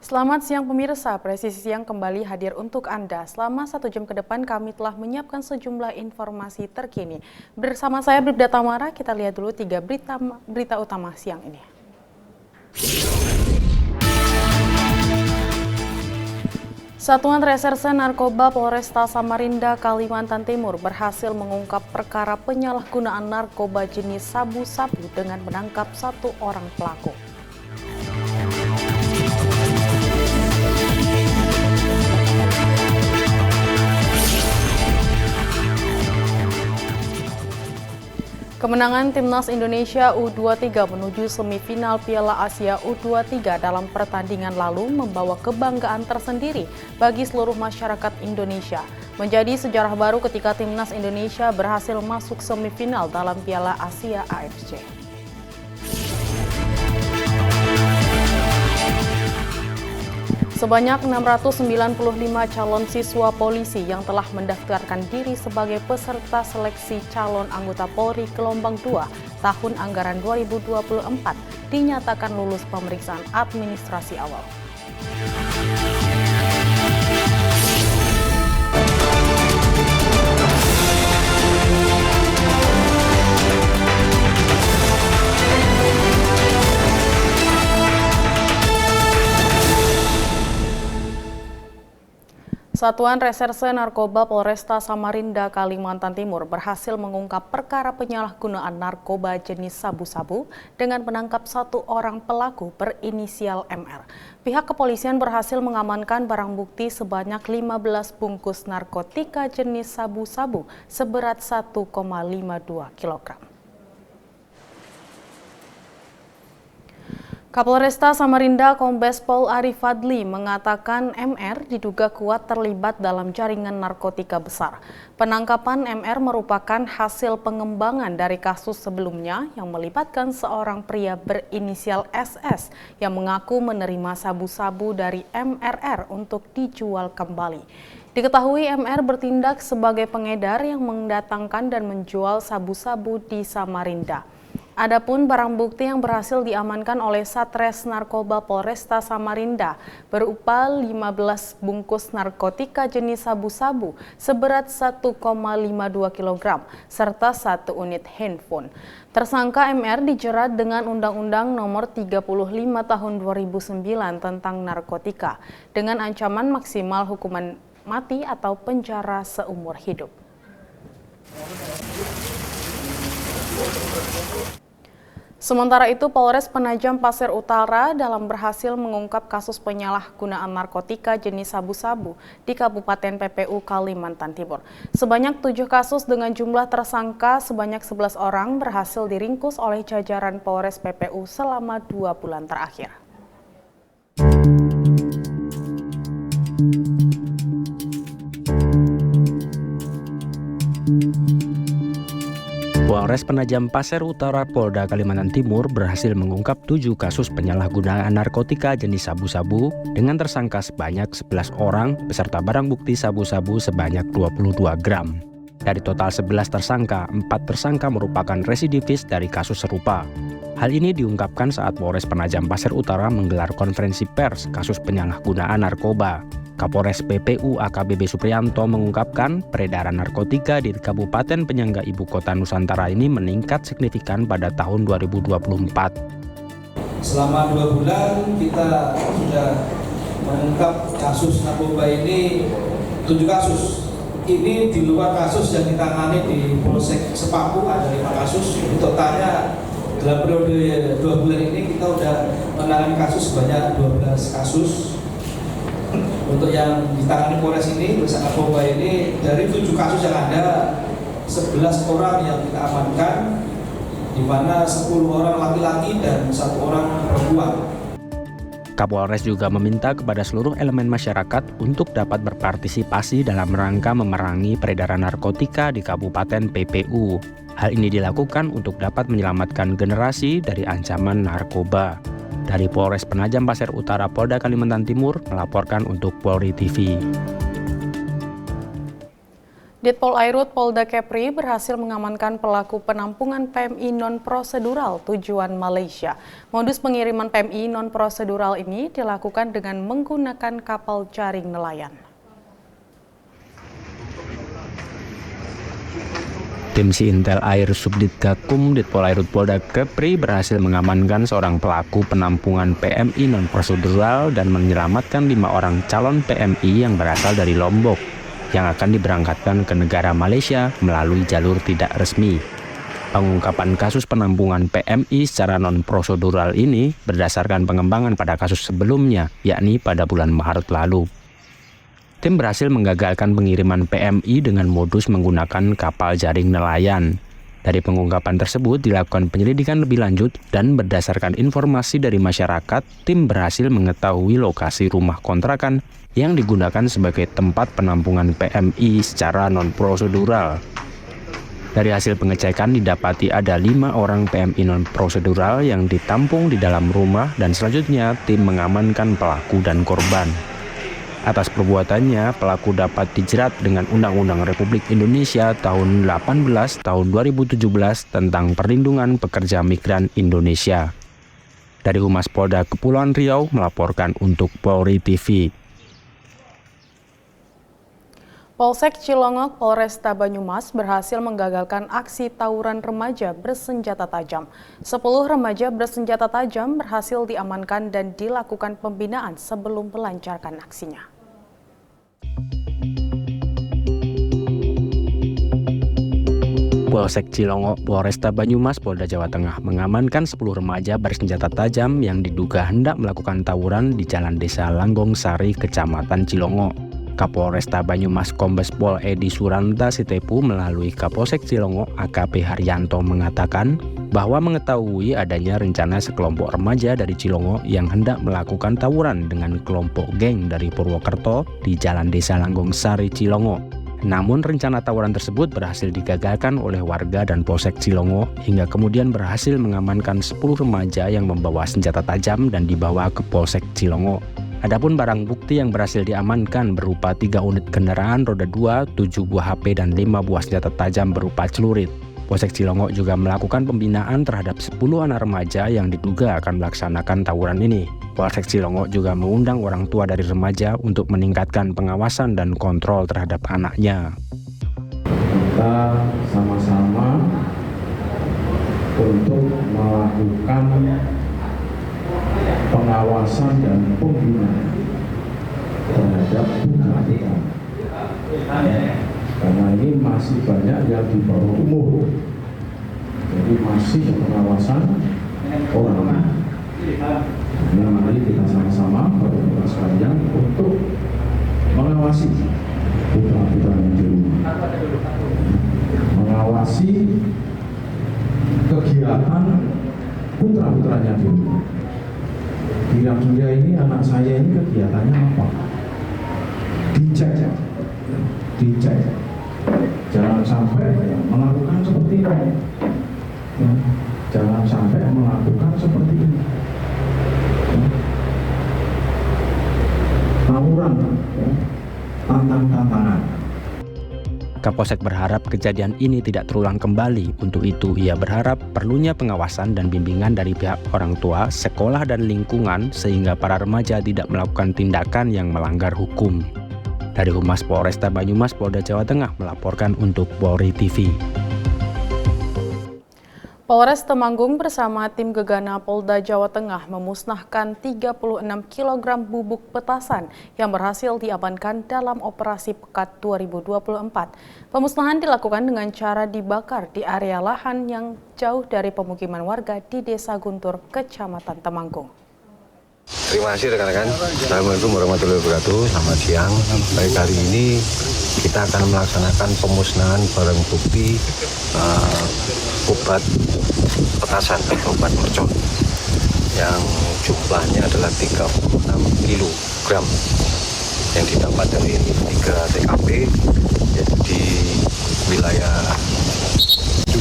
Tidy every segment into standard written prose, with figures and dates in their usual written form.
Selamat siang pemirsa, Presisi Siang kembali hadir untuk Anda. Selama 1 jam ke depan kami telah menyiapkan sejumlah informasi terkini. Bersama saya Bribda Tamara, kita lihat dulu 3 berita utama siang ini. Satuan Reserse Narkoba Polresta Samarinda, Kalimantan Timur berhasil mengungkap perkara penyalahgunaan narkoba jenis sabu-sabu dengan menangkap 1 orang pelaku. Kemenangan Timnas Indonesia U23 menuju semifinal Piala Asia U23 dalam pertandingan lalu membawa kebanggaan tersendiri bagi seluruh masyarakat Indonesia. Menjadi sejarah baru ketika Timnas Indonesia berhasil masuk semifinal dalam Piala Asia AFC. Sebanyak 695 calon siswa polisi yang telah mendaftarkan diri sebagai peserta seleksi calon anggota Polri gelombang 2 tahun anggaran 2024 dinyatakan lulus pemeriksaan administrasi awal. Satuan Reserse Narkoba Polresta Samarinda, Kalimantan Timur berhasil mengungkap perkara penyalahgunaan narkoba jenis sabu-sabu dengan menangkap 1 orang pelaku berinisial MR. Pihak kepolisian berhasil mengamankan barang bukti sebanyak 15 bungkus narkotika jenis sabu-sabu seberat 1,52 kg. Kapolresta Samarinda Kombes Pol Arif Fadli mengatakan MR diduga kuat terlibat dalam jaringan narkotika besar. Penangkapan MR merupakan hasil pengembangan dari kasus sebelumnya yang melibatkan seorang pria berinisial SS yang mengaku menerima sabu-sabu dari MRR untuk dijual kembali. Diketahui MR bertindak sebagai pengedar yang mendatangkan dan menjual sabu-sabu di Samarinda. Adapun barang bukti yang berhasil diamankan oleh Satres Narkoba Polresta Samarinda berupa 15 bungkus narkotika jenis sabu-sabu seberat 1,52 kg serta 1 unit handphone. Tersangka MR dijerat dengan Undang-Undang Nomor 35 Tahun 2009 tentang narkotika dengan ancaman maksimal hukuman mati atau penjara seumur hidup. Sementara itu, Polres Penajam Pasir Utara dalam berhasil mengungkap kasus penyalahgunaan narkotika jenis sabu-sabu di Kabupaten PPU Kalimantan Timur. Sebanyak 7 kasus dengan jumlah tersangka sebanyak 11 orang berhasil diringkus oleh jajaran Polres PPU selama 2 bulan terakhir. Polres Penajam Pasir Utara Polda Kalimantan Timur berhasil mengungkap 7 kasus penyalahgunaan narkotika jenis sabu-sabu dengan tersangka sebanyak 11 orang beserta barang bukti sabu-sabu sebanyak 22 gram. Dari total 11 tersangka, 4 tersangka merupakan residivis dari kasus serupa. Hal ini diungkapkan saat Polres Penajam Pasir Utara menggelar konferensi pers kasus penyalahgunaan narkoba. Kapolres PPU AKBP Supriyanto mengungkapkan peredaran narkotika di Kabupaten Penyangga Ibu Kota Nusantara ini meningkat signifikan pada tahun 2024. Selama 2 bulan kita sudah mengungkap kasus narkoba ini 7 kasus. Ini di luar kasus yang ditangani di Polsek Sepaku ada 5 kasus. Totalnya dalam periode 2 bulan ini kita sudah menangani kasus sebanyak 12 kasus. Untuk yang ditangani Polres ini, bersama narkoba ini, dari 7 kasus yang ada, 11 orang yang kita amankan, di mana 10 orang laki-laki dan 1 orang perempuan. Kapolres juga meminta kepada seluruh elemen masyarakat untuk dapat berpartisipasi dalam rangka memerangi peredaran narkotika di Kabupaten PPU. Hal ini dilakukan untuk dapat menyelamatkan generasi dari ancaman narkoba. Dari Polres Penajam Pasir Utara Polda Kalimantan Timur melaporkan untuk Polri TV. Ditpol Airut Polda Kepri berhasil mengamankan pelaku penampungan PMI non-prosedural tujuan Malaysia. Modus pengiriman PMI non-prosedural ini dilakukan dengan menggunakan kapal jaring nelayan. Tim Intel Air Subdit Gakum Ditpol Airut Polda Kepri berhasil mengamankan seorang pelaku penampungan PMI non-prosedural dan menyelamatkan 5 orang calon PMI yang berasal dari Lombok yang akan diberangkatkan ke negara Malaysia melalui jalur tidak resmi. Pengungkapan kasus penampungan PMI secara non-prosedural ini berdasarkan pengembangan pada kasus sebelumnya, yakni pada bulan Maret lalu. Tim berhasil menggagalkan pengiriman PMI dengan modus menggunakan kapal jaring nelayan. Dari pengungkapan tersebut dilakukan penyelidikan lebih lanjut dan berdasarkan informasi dari masyarakat, tim berhasil mengetahui lokasi rumah kontrakan yang digunakan sebagai tempat penampungan PMI secara non-prosedural. Dari hasil pengecekan didapati ada 5 orang PMI non-prosedural yang ditampung di dalam rumah dan selanjutnya tim mengamankan pelaku dan korban. Atas perbuatannya, pelaku dapat dijerat dengan Undang-Undang Republik Indonesia tahun 18 tahun 2017 tentang Perlindungan Pekerja Migran Indonesia. Dari Humas Polda Kepulauan Riau melaporkan untuk Polri TV. Polsek Cilongok Polresta Banyumas berhasil menggagalkan aksi tawuran remaja bersenjata tajam. 10 remaja bersenjata tajam berhasil diamankan dan dilakukan pembinaan sebelum melancarkan aksinya. Polsek Cilongok Polresta Banyumas Polda Jawa Tengah mengamankan 10 remaja bersenjata tajam yang diduga hendak melakukan tawuran di Jalan Desa Langgong Sari, Kecamatan Cilongok. Kapolresta Banyumas Kombes Pol Edi Suranta Sitepu melalui Kapolsek Cilongok AKP Haryanto mengatakan bahwa mengetahui adanya rencana sekelompok remaja dari Cilongok yang hendak melakukan tawuran dengan kelompok geng dari Purwokerto di Jalan Desa Langgong Sari, Cilongok. Namun rencana tawuran tersebut berhasil digagalkan oleh warga dan Polsek Cilongok hingga kemudian berhasil mengamankan 10 remaja yang membawa senjata tajam dan dibawa ke Polsek Cilongok. Adapun barang bukti yang berhasil diamankan berupa 3 unit kendaraan roda 2, 7 buah HP dan 5 buah senjata tajam berupa celurit. Polsek Cilongok juga melakukan pembinaan terhadap 10 anak remaja yang diduga akan melaksanakan tawuran ini. Polsek Cilongok juga mengundang orang tua dari remaja untuk meningkatkan pengawasan dan kontrol terhadap anaknya. Kita sama-sama untuk melakukan pengawasan dan pembinaan terhadap putra-putra. Karena ini masih banyak yang di bawah umur, jadi masih pengawasan orang. Nah, mari kita sama-sama Bapak-Bapak sekalian untuk mengawasi putra-putranya di rumah, mengawasi kegiatan putra-putranya di rumah. Kira-kira ini anak saya ini kegiatannya apa? Dicek. Jangan sampai melakukan seperti ini. Jangan sampai melakukan seperti ini. Tawuran, tantangan. Kapolsek berharap kejadian ini tidak terulang kembali. Untuk itu, ia berharap perlunya pengawasan dan bimbingan dari pihak orang tua, sekolah, dan lingkungan sehingga para remaja tidak melakukan tindakan yang melanggar hukum. Dari Humas Polresta Banyumas Polda Jawa Tengah melaporkan untuk Polri TV. Polres Temanggung bersama tim Gegana Polda Jawa Tengah memusnahkan 36 kg bubuk petasan yang berhasil diamankan dalam operasi Pekat 2024. Pemusnahan dilakukan dengan cara dibakar di area lahan yang jauh dari pemukiman warga di Desa Guntur, Kecamatan Temanggung. Terima kasih rekan-rekan. Assalamualaikum warahmatullahi wabarakatuh. Selamat siang. Baik, hari ini kita akan melaksanakan pemusnahan barang bukti obat petasan atau obat mercon yang jumlahnya adalah 36 kg yang didapat dari 3 TKP di wilayah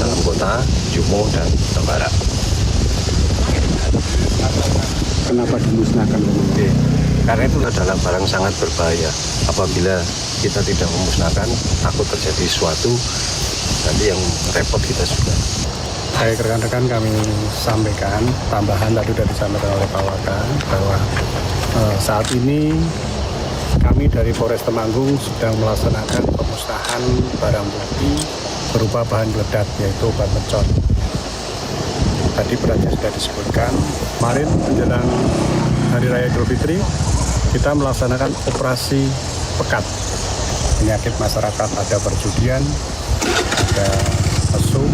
dalam kota Jumo dan Tembara. Kenapa dimusnahkan? Karena itu adalah barang sangat berbahaya. Apabila kita tidak memusnahkan, takut terjadi sesuatu, nanti yang repot kita juga. Baik rekan-rekan, kami sampaikan tambahan tadi sudah disampaikan oleh Pak Waka bahwa saat ini kami dari Polres Temanggung sedang melaksanakan pemusnahan barang bukti berupa bahan peledak yaitu obat mercon. Tadi berarti sudah disebutkan kemarin menjelang Hari Raya Idul Fitri kita melaksanakan operasi pekat penyakit masyarakat, ada perjudian, ada mesum,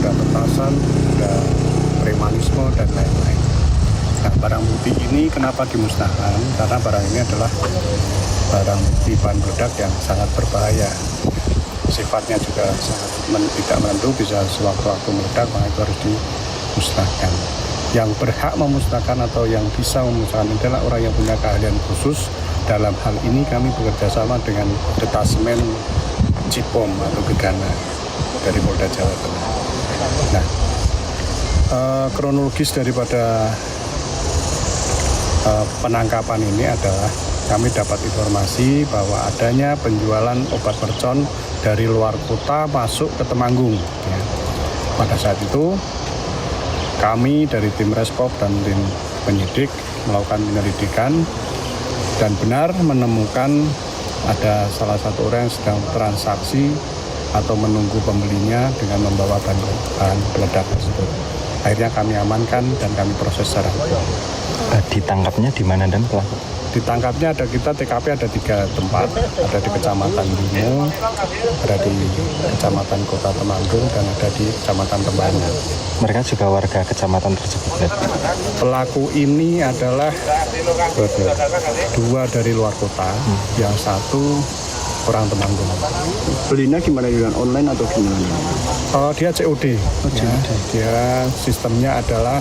ada petasan, ada premanisme dan lain-lain. Nah, barang bukti ini kenapa dimusnahkan? Karena barang ini adalah barang bukti bahan peledak yang sangat berbahaya. Sifatnya juga sangat tidak menentu, bisa sewaktu-waktu meledak, maka itu harus dimusnahkan. Yang berhak memusnahkan atau yang bisa memusnahkan adalah orang yang punya keahlian khusus. Dalam hal ini kami bekerja sama dengan Detasemen Cipom atau Gegana dari Polda Jawa Tengah. Nah, kronologis daripada penangkapan ini adalah kami dapat informasi bahwa adanya penjualan obat mercon dari luar kota masuk ke Temanggung. Ya. Pada saat itu kami dari tim Respop dan tim penyidik melakukan penyelidikan dan benar menemukan ada salah satu orang yang sedang transaksi atau menunggu pembelinya dengan membawa bahan peledak tersebut. Akhirnya kami amankan dan kami proses secara hukum. Ditangkapnya di mana dan pelaku? Ditangkapnya ada kita TKP ada 3 tempat, ada di Kecamatan Bungu, ada di Kecamatan Kota Temanggung, dan ada di Kecamatan Tembangan. Mereka juga warga kecamatan tersebut. Pelaku ini adalah 2 dari luar kota, yang 1 orang Temanggung. Belinya gimana, dengan online atau gimana? Dia COD. Ya, dia sistemnya adalah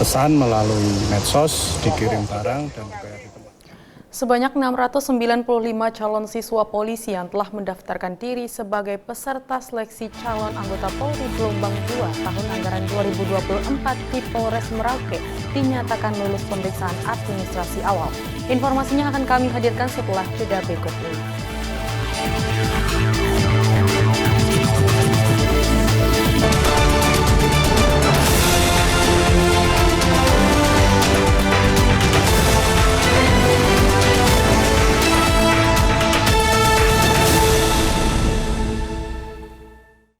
pesan melalui medsos, dikirim barang dan dibayar di tempat. Sebanyak 695 calon siswa polisi yang telah mendaftarkan diri sebagai peserta seleksi calon anggota Polri gelombang 2 tahun anggaran 2024 di Polres Merauke dinyatakan lulus pemeriksaan administrasi awal. Informasinya akan kami hadirkan setelah jeda berikut ini.